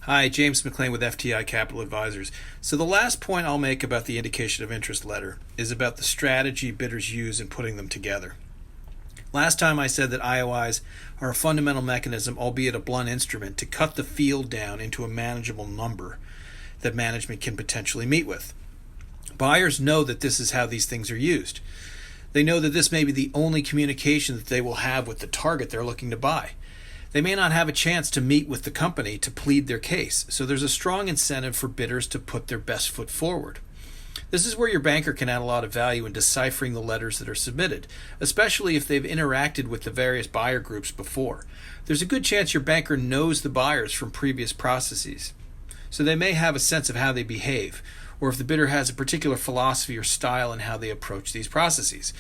Hi, James McLean with FTI Capital Advisors. So the last point I'll make about the indication of interest letter is about the strategy bidders use in putting them together. Last time I said that IOIs are a fundamental mechanism, albeit a blunt instrument, to cut the field down into a manageable number that management can potentially meet with. Buyers know that this is how these things are used. They know that this may be the only communication that they will have with the target they're looking to buy. They may not have a chance to meet with the company to plead their case, so there's a strong incentive for bidders to put their best foot forward. This is where your banker can add a lot of value in deciphering the letters that are submitted, especially if they've interacted with the various buyer groups before. There's a good chance your banker knows the buyers from previous processes, so they may have a sense of how they behave, or if the bidder has a particular philosophy or style in how they approach these processes.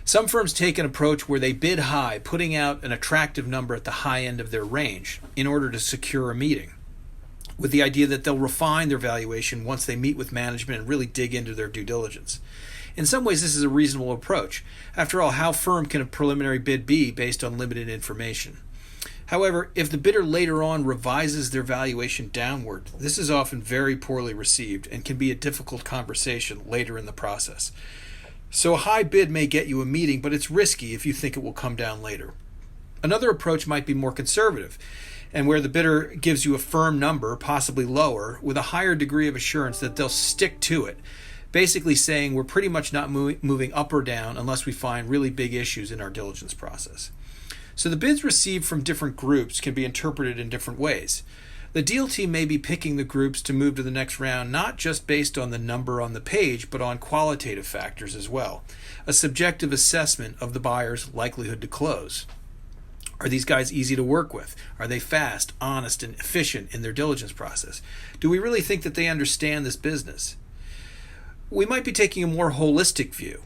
Some firms take an approach where they bid high, putting out an attractive number at the high end of their range in order to secure a meeting, with the idea that they'll refine their valuation once they meet with management and really dig into their due diligence. In some ways, this is a reasonable approach. After all, how firm can a preliminary bid be based on limited information? However, if the bidder later on revises their valuation downward, this is often very poorly received and can be a difficult conversation later in the process. So a high bid may get you a meeting, but it's risky if you think it will come down later. Another approach might be more conservative, and where the bidder gives you a firm number, possibly lower, with a higher degree of assurance that they'll stick to it, basically saying we're pretty much not moving up or down unless we find really big issues in our diligence process. So the bids received from different groups can be interpreted in different ways. The deal team may be picking the groups to move to the next round not just based on the number on the page, but on qualitative factors as well. A subjective assessment of the buyer's likelihood to close. Are these guys easy to work with? Are they fast, honest, and efficient in their diligence process? Do we really think that they understand this business? We might be taking a more holistic view.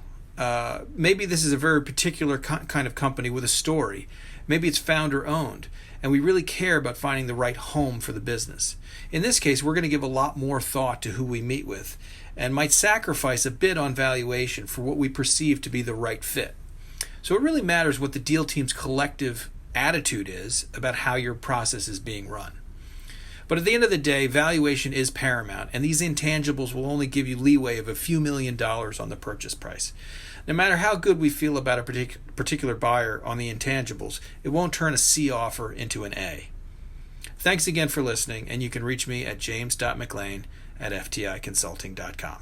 Maybe this is a very particular kind of company with a story. Maybe it's founder owned, and we really care about finding the right home for the business. In this case, we're going to give a lot more thought to who we meet with and might sacrifice a bit on valuation for what we perceive to be the right fit. So it really matters what the deal team's collective attitude is about how your process is being run. But at the end of the day, valuation is paramount, and these intangibles will only give you leeway of a few $1,000,000 on the purchase price. No matter how good we feel about a particular buyer on the intangibles, it won't turn a C offer into an A. Thanks again for listening, and you can reach me at james.mclane@fticonsulting.com.